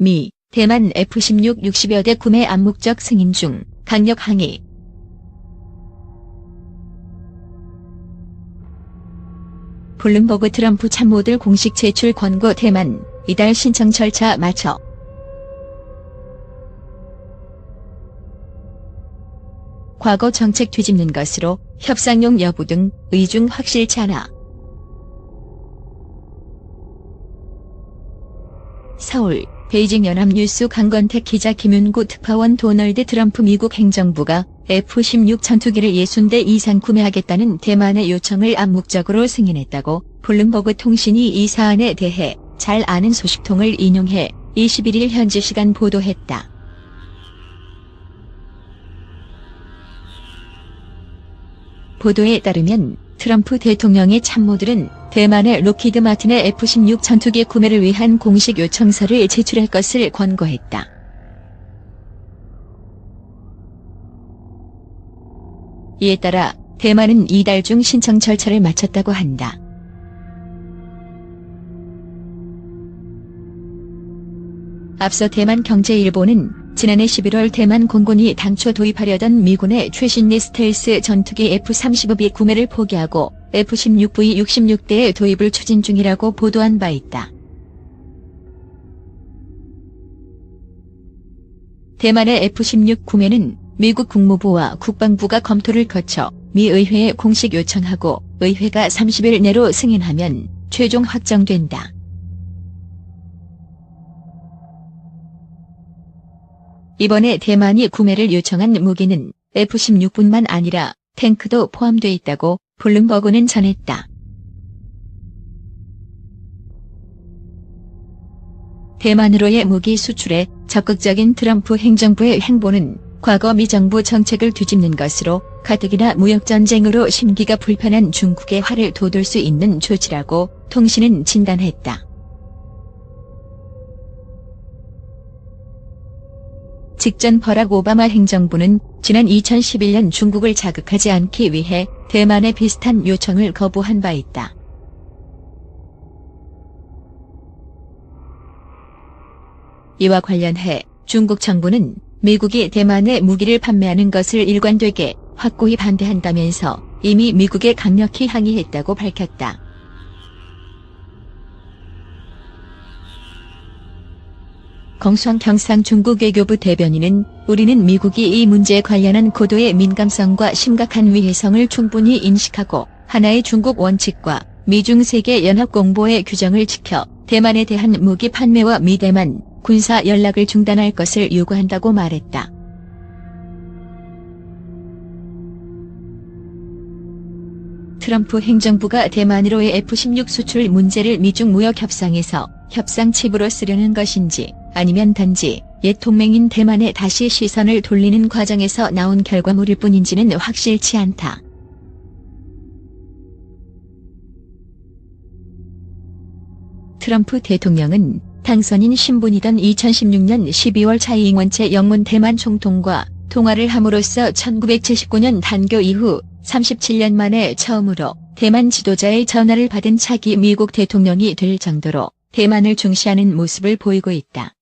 미, 대만 F-16 60여 대 구매 암묵적 승인 중, 강력 항의. 블룸버그 트럼프 참모들 공식 제출 권고 대만, 이달 신청 절차 마쳐. 과거 정책 뒤집는 것으로 협상용 여부 등 의중 확실치 않아. 서울, 베이징 연합뉴스 강건택 기자 김윤구 특파원 도널드 트럼프 미국 행정부가 F-16 전투기를 60대 이상 구매하겠다는 대만의 요청을 암묵적으로 승인했다고 블룸버그 통신이 이 사안에 대해 잘 아는 소식통을 인용해 21일 현지 시간 보도했다. 보도에 따르면 트럼프 대통령의 참모들은 대만의 록히드 마틴의 F-16 전투기 구매를 위한 공식 요청서를 제출할 것을 권고했다. 이에 따라 대만은 이달 중 신청 절차를 마쳤다고 한다. 앞서 대만경제일보는 지난해 11월 대만 공군이 당초 도입하려던 미군의 최신의 스텔스 전투기 F-35B 구매를 포기하고 F-16V 66대의 도입을 추진 중이라고 보도한 바 있다. 대만의 F-16 구매는 미국 국무부와 국방부가 검토를 거쳐 미 의회에 공식 요청하고 의회가 30일 내로 승인하면 최종 확정된다. 이번에 대만이 구매를 요청한 무기는 F-16뿐만 아니라 탱크도 포함돼 있다고 블룸버그는 전했다. 대만으로의 무기 수출에 적극적인 트럼프 행정부의 행보는 과거 미 정부 정책을 뒤집는 것으로 가뜩이나 무역전쟁으로 심기가 불편한 중국의 화를 돋울 수 있는 조치라고 통신은 진단했다. 직전 버락 오바마 행정부는 지난 2011년 중국을 자극하지 않기 위해 대만의 비슷한 요청을 거부한 바 있다. 이와 관련해 중국 정부는 미국이 대만에 무기를 판매하는 것을 일관되게 확고히 반대한다면서 이미 미국에 강력히 항의했다고 밝혔다. 검수왕경상 중국 외교부 대변인은 우리는 미국이 이 문제에 관련한 고도의 민감성과 심각한 위해성을 충분히 인식하고 하나의 중국 원칙과 미중 세계 연합 공보의 규정을 지켜 대만에 대한 무기 판매와 미대만 군사 연락을 중단할 것을 요구한다고 말했다. 트럼프 행정부가 대만으로의 F-16 수출 문제를 미중 무역 협상에서 협상 칩으로 쓰려는 것인지 아니면 단지 옛 동맹인 대만에 다시 시선을 돌리는 과정에서 나온 결과물일 뿐인지는 확실치 않다. 트럼프 대통령은 당선인 신분이던 2016년 12월 차이잉원체 영문 대만 총통과 통화를 함으로써 1979년 단교 이후 37년 만에 처음으로 대만 지도자의 전화를 받은 차기 미국 대통령이 될 정도로 대만을 중시하는 모습을 보이고 있다.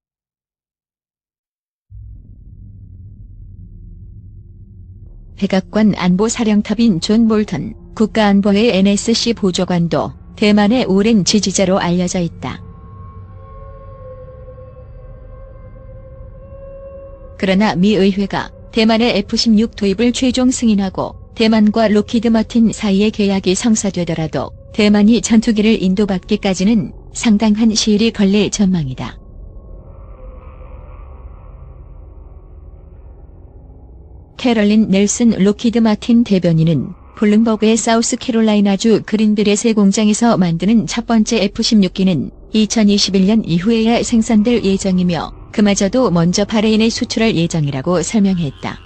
백악관 안보사령탑인 존 볼턴 국가안보회 NSC 보좌관도 대만의 오랜 지지자로 알려져 있다. 그러나 미 의회가 대만의 F-16 도입을 최종 승인하고 대만과 록히드 마틴 사이의 계약이 성사되더라도 대만이 전투기를 인도받기까지는 상당한 시일이 걸릴 전망이다. 캐럴린 넬슨 록히드 마틴 대변인은 블룸버그의 사우스캐롤라이나주 그린빌의 공장에서 만드는 첫 번째 F-16기는 2021년 이후에야 생산될 예정이며 그마저도 먼저 바레인에 수출할 예정이라고 설명했다.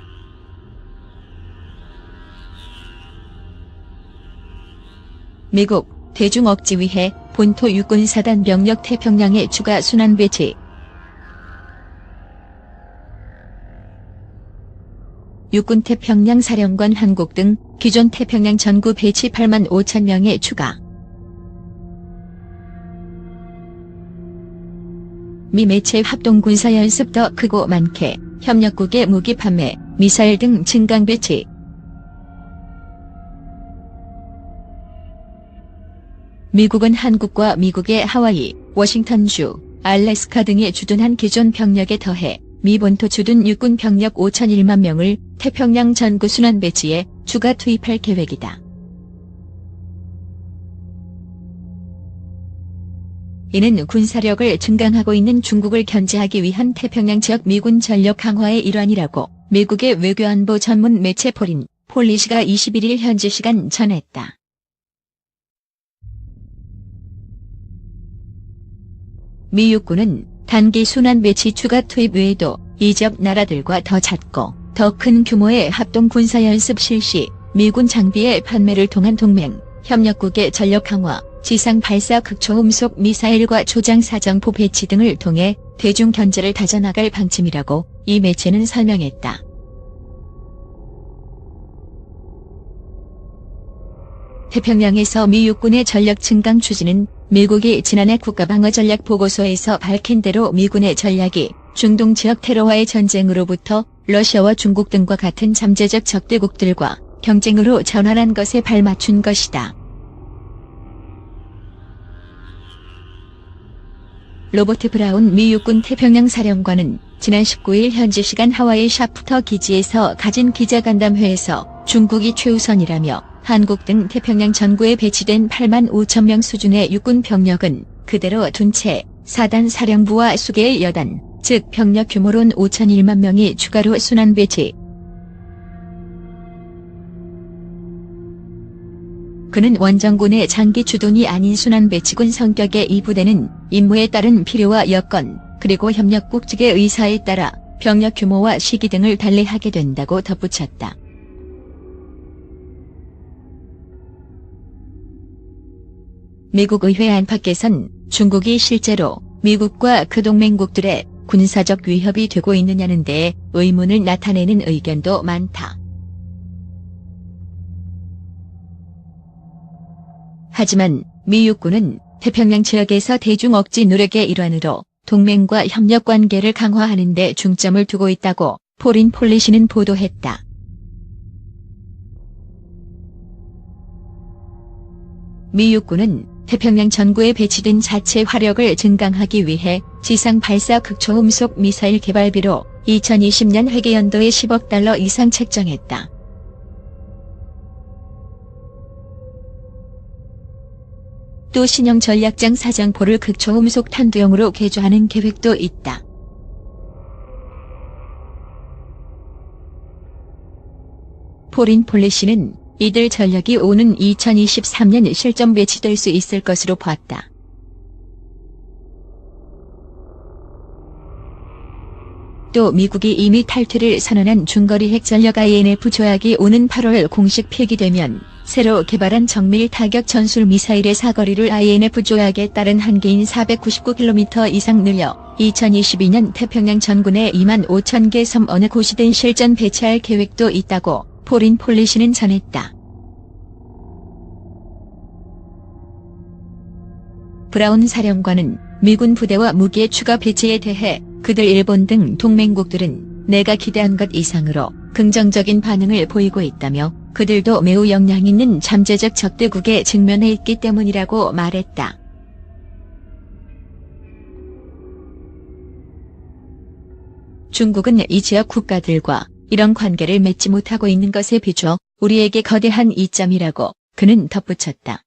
미국 대중 억지 위해 본토 육군사단 병력 태평양에 추가 순환 배치. 육군 태평양 사령관 한국 등 기존 태평양 전구 배치 8만 5천 명의 추가. 미 매체 합동 군사 연습 더 크고 많게, 협력국의 무기 판매, 미사일 등 증강 배치. 미국은 한국과 미국의 하와이, 워싱턴주, 알래스카 등에 주둔한 기존 병력에 더해 미 본토 주둔 육군 병력 5,001만 명을 태평양 전구 순환 배치에 추가 투입할 계획이다. 이는 군사력을 증강하고 있는 중국을 견제하기 위한 태평양 지역 미군 전력 강화의 일환이라고 미국의 외교안보 전문 매체 포린 폴리시가 21일 현지 시간 전했다. 미 육군은 단기 순환 배치 추가 투입 외에도 이 지역 나라들과 더 잦고 더 큰 규모의 합동 군사 연습 실시, 미군 장비의 판매를 통한 동맹, 협력국의 전력 강화, 지상 발사 극초음속 미사일과 조장 사정포 배치 등을 통해 대중 견제를 다져나갈 방침이라고 이 매체는 설명했다. 태평양에서 미 육군의 전력 증강 추진은 미국이 지난해 국가방어전략 보고서에서 밝힌 대로 미군의 전략이 중동 지역 테러와의 전쟁으로부터 러시아와 중국 등과 같은 잠재적 적대국들과 경쟁으로 전환한 것에 발맞춘 것이다. 로버트 브라운 미 육군 태평양 사령관은 지난 19일 현지 시간 하와이 샤프터 기지에서 가진 기자간담회에서 중국이 최우선이라며 한국 등 태평양 전구에 배치된 8만 5천 명 수준의 육군 병력은 그대로 둔 채 4단 사령부와 수개의 여단, 즉 병력 규모론 5,001만 명이 추가로 순환 배치. 그는 원정군의 장기 주둔이 아닌 순환 배치군 성격의 이 부대는 임무에 따른 필요와 여건, 그리고 협력국 측의 의사에 따라 병력 규모와 시기 등을 달리하게 된다고 덧붙였다. 미국 의회 안팎에선 중국이 실제로 미국과 그 동맹국들의 군사적 위협이 되고 있느냐는 데에 의문을 나타내는 의견도 많다. 하지만 미 육군은 태평양 지역에서 대중 억지 노력의 일환으로 동맹과 협력 관계를 강화하는 데 중점을 두고 있다고 포린 폴리시는 보도했다. 미 육군은 태평양 전구에 배치된 자체 화력을 증강하기 위해 지상 발사 극초음속 미사일 개발비로 2020년 회계연도에 10억 달러 이상 책정했다. 또 신형 전략장 사정포를 극초음속 탄두형으로 개조하는 계획도 있다. 포린 폴리시는 이들 전력이 오는 2023년 실전 배치될 수 있을 것으로 봤다. 또 미국이 이미 탈퇴를 선언한 중거리 핵전력 INF 조약이 오는 8월 공식 폐기되면 새로 개발한 정밀 타격 전술 미사일의 사거리를 INF 조약에 따른 한계인 499km 이상 늘려 2022년 태평양 전군에 2만 5천 개 섬 어느 곳이든 실전 배치할 계획도 있다고 포린 폴리시는 전했다. 브라운 사령관은 미군 부대와 무기의 추가 배치에 대해 그들 일본 등 동맹국들은 내가 기대한 것 이상으로 긍정적인 반응을 보이고 있다며 그들도 매우 역량 있는 잠재적 적대국에 직면해 있기 때문이라고 말했다. 중국은 이 지역 국가들과 이런 관계를 맺지 못하고 있는 것에 비춰 우리에게 거대한 이점이라고 그는 덧붙였다.